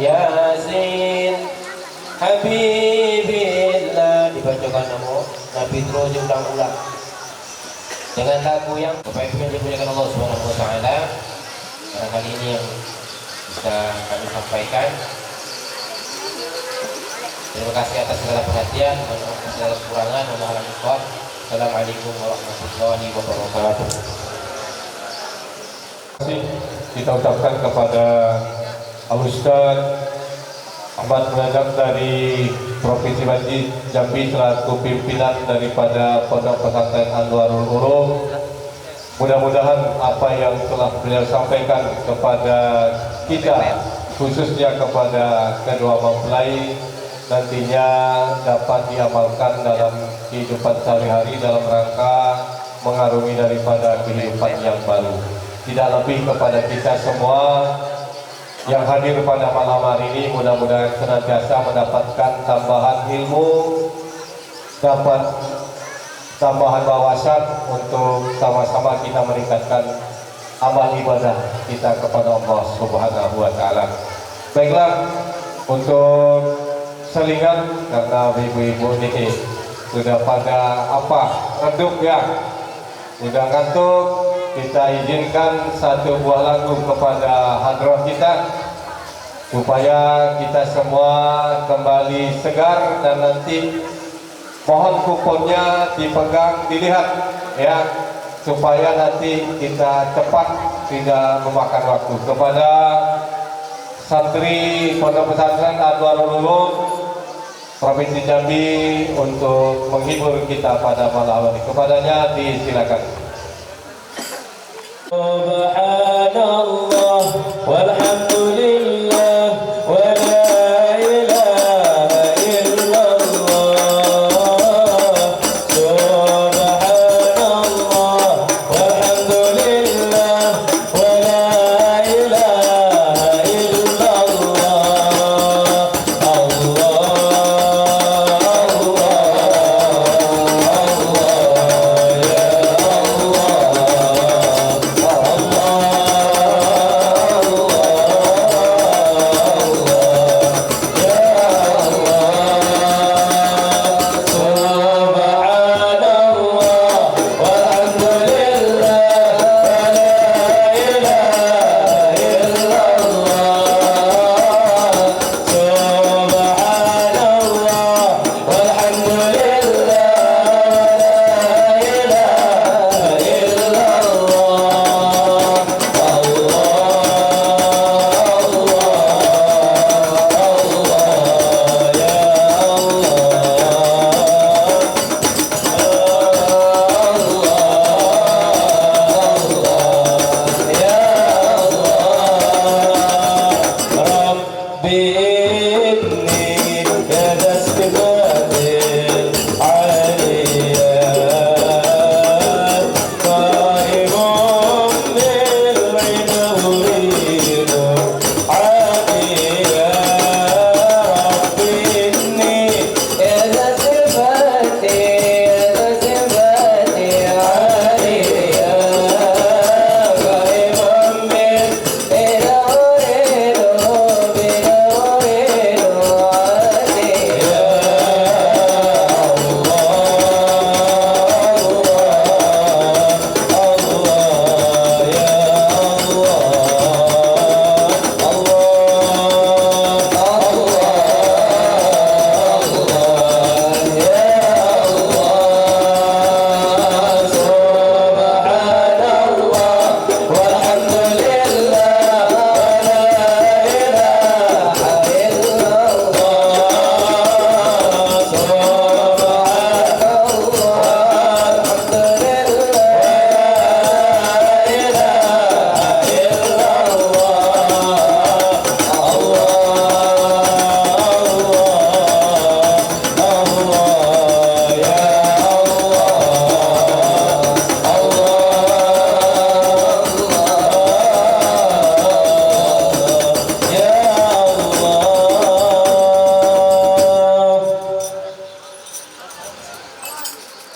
Yasin Habibillah. Dibacakan nama Nabi terus diulang-ulang dengan lagu yang Bapak Ibu yang dimuliakan Allah Subhanahu wa taala. Barangkali ini yang bisa kami sampaikan. Terima kasih atas segala perhatian, mohon maaf atas segala kekurangan, mohon maaf. Assalamualaikum warahmatullahi wabarakatuh. Terima kasih kita ucapkan kepada Al-Ustaz Ahmad Munadab dari Provinsi Jambi selaku pimpinan daripada Pondok Pesantren Anwarul Ulum. Mudah-mudahan apa yang telah beliau sampaikan kepada kita, khususnya kepada kedua mempelai, nantinya dapat diamalkan dalam kehidupan sehari-hari dalam rangka mengarungi daripada kehidupan yang baru. Tidak lebih kepada kita semua yang hadir pada malam hari ini, mudah-mudahan senantiasa mendapatkan tambahan ilmu, dapat tambahan wawasan untuk sama-sama kita meningkatkan amal ibadah kita kepada Allah Subhanahu wa taala. Baiklah, untuk selingan karena ibu-ibu ini sudah pada redup ya, sudah ngantuk, kita izinkan satu buah lagu kepada hadrah kita supaya kita semua kembali segar dan nanti Mohon kuponnya dipegang, dilihat ya, supaya nanti kita cepat, tidak memakan waktu. Kepada santri Pondok Pesantren Anwarul Ulum Provinsi Jambi untuk menghibur kita pada malam hari. Kepadanya disilakan. Subhanallah walhamdulillah wa la ilaha illallah. Subhanallah walhamdulillah wa la ilaha illallah.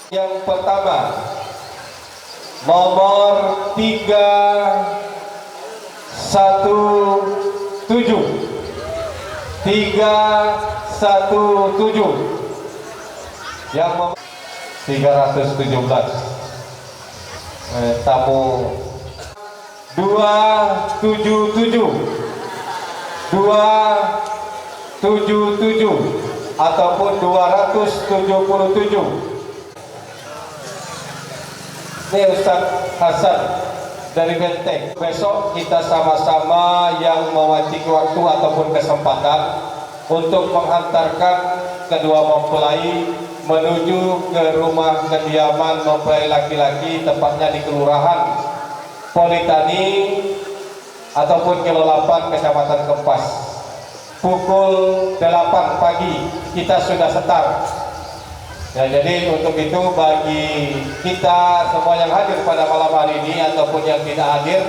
Yang pertama, nomor 317 yang 317 tamu 277 ataupun 277. Ini Ustaz Hasan dari Benteng. Besok kita sama-sama yang mewajib waktu ataupun kesempatan untuk menghantarkan kedua mempelai menuju ke rumah kediaman mempelai laki-laki, tepatnya di Kelurahan Politani ataupun Kilo 8 Kecamatan Kempas. Pukul 8 pagi kita sudah setar. Ya, jadi untuk itu bagi kita semua yang hadir pada malam hari ini ataupun yang tidak hadir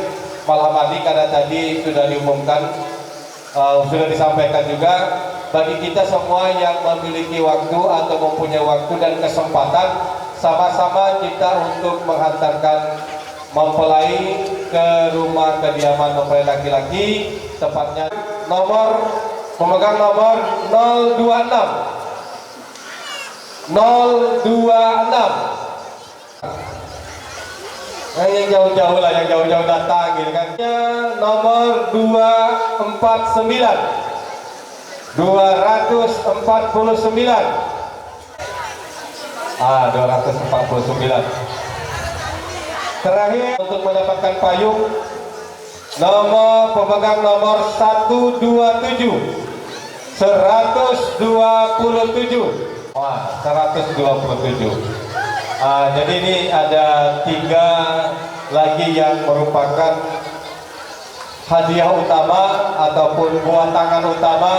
malam hari, karena tadi sudah diumumkan, sudah disampaikan juga, bagi kita semua yang memiliki waktu atau mempunyai waktu dan kesempatan, sama-sama kita untuk menghantarkan mempelai ke rumah kediaman mempelai laki-laki, tepatnya memegang nomor 026 yang jauh-jauh lah, yang jauh-jauh datang gitu kan. Nomor 249 249. Terakhir untuk mendapatkan payung, pemegang nomor 127. 127. Wah, 127. Jadi ini ada 3 lagi yang merupakan hadiah utama ataupun buah tangan utama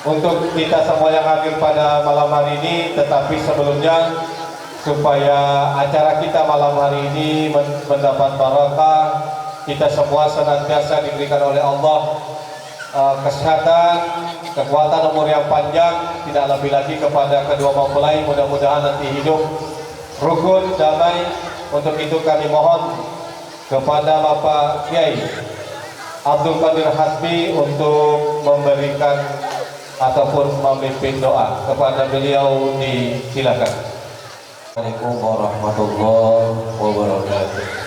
untuk kita semua yang hadir pada malam hari ini. Tetapi sebelumnya, supaya acara kita malam hari ini mendapat barokah, kita semua senantiasa diberikan oleh Allah kesehatan, kekuatan, umur yang panjang, tidak lebih lagi kepada kedua mempelai, mudah-mudahan nanti hidup rukun, damai. Untuk itu kami mohon kepada Bapak Kiai Abdul Qadir Hasbi untuk memberikan ataupun memimpin doa. Kepada beliau disilakan. Assalamualaikum warahmatullahi wabarakatuh.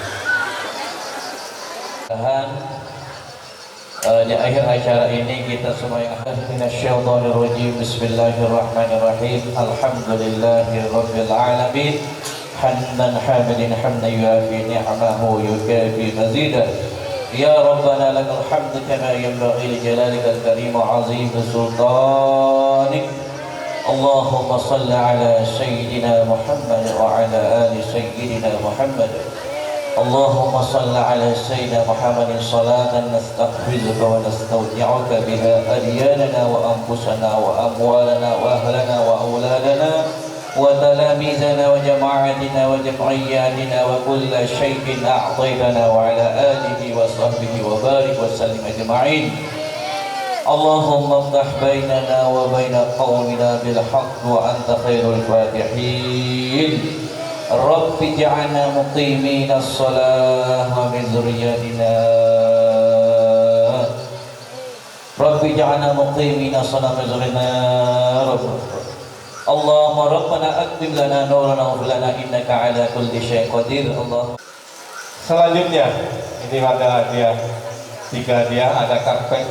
Di akhir acara ini kita semua yang hadir minasyaitonirrajim. Bismillahirrahmanirrahim. Alhamdulillahirabbil alamin. Hamdan hamidin hamdan yuafi ni'amahu yukafi mazidah. Ya Rabbana lakal hamdu kama yanbaghi li jalalikal karim wa 'azim sultanik. Allahumma salli ala sayyidina Muhammad wa ala ali sayyidina Muhammad. اللهم صل على سيدنا محمد صلاة نستحفظك ونستودعك بها أدياننا وأنفسنا وأموالنا وأهلنا وأولادنا وتلاميذنا وجماعتنا وجمعياتنا وكل شيء أعطيتنا وعلى آله وصحبه وبارك وسلم أجمعين. اللهم افتح بيننا وبين قومنا بالحق وأنت خير الفاتحين. رب اجعلنا مقيمين الصلاة ومن ذريتنا رب اجعلنا مقيمين الصلاة ومن ذريتنا اللهم ربنا أكتب لنا نورنا واغفر لنا إنك على كل شيء قدير. Allah. Selanjutnya ini ada hadiah, 3 hadiah, ada karpet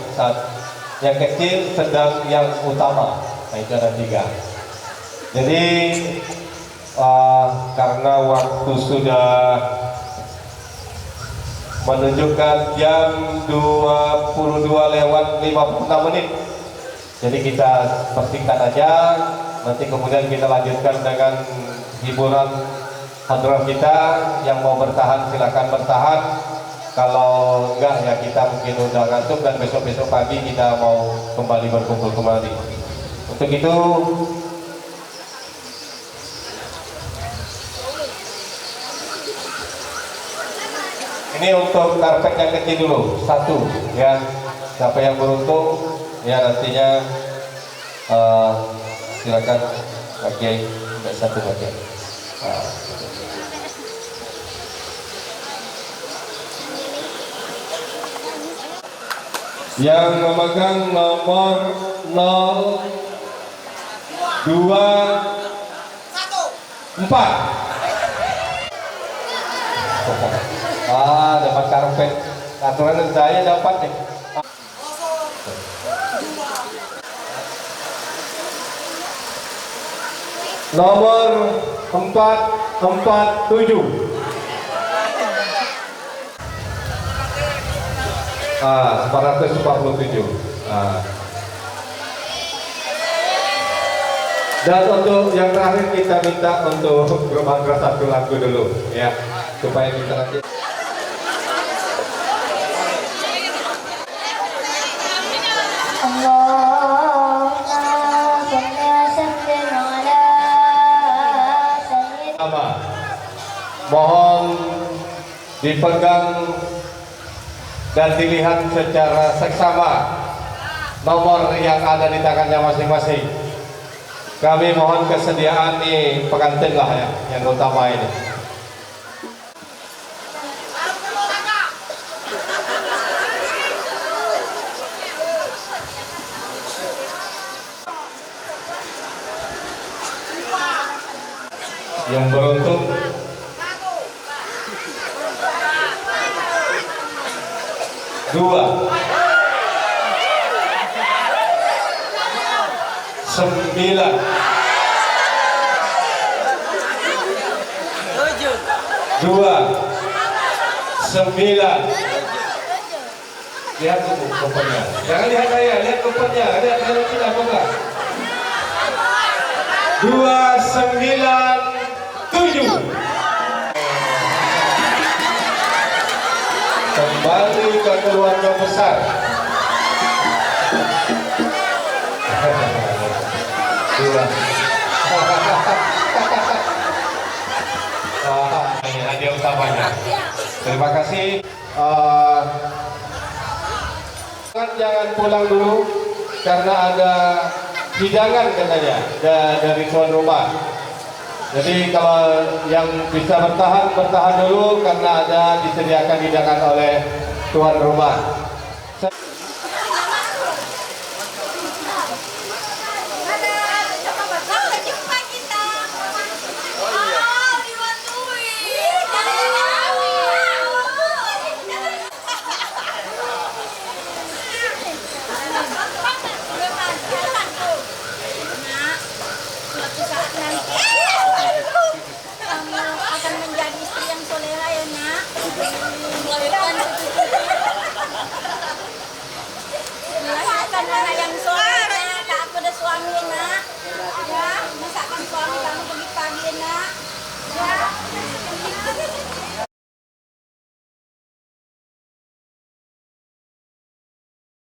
yang kecil, sedang, yang utama. Nah, itu ada 3. Jadi karena waktu sudah menunjukkan jam 22:56, jadi kita persingkat aja, nanti kemudian kita lanjutkan dengan hiburan hadrah kita. Yang mau bertahan silakan bertahan, kalau enggak ya kita mungkin udah ngantuk dan besok-besok pagi kita mau kembali berkumpul kembali. Untuk itu ini untuk karpet yang kecil dulu, 1 ya. Siapa yang beruntung ya nantinya silakan pakai 1 bagian. Yang memegang nomor 024. Dapat karpet. Aturan saya dapat nih. Nomor 447. 447. Dan untuk yang terakhir kita minta untuk grup Andra 1 lagu dulu ya, supaya kita nanti. Mohon dipegang dan dilihat secara seksama nomor yang ada di tangannya masing-masing. Kami mohon kesediaan nih pengantin lah ya, yang utama ini. Yang beruntung dua 9 Lihat tuh kopernya. Jangan lihat saya, lihat kopernya. Lihat kalau tidak koper. 297. Kembali ke keluarga besar. Dua. Ini hadiah utamanya. Terima kasih. Jangan pulang dulu karena ada hidangan katanya dari tuan rumah. Jadi kalau yang bisa bertahan dulu karena ada disediakan hidangan oleh tuan rumah. Melahirkan anak yang soleh, tak pada suami nak.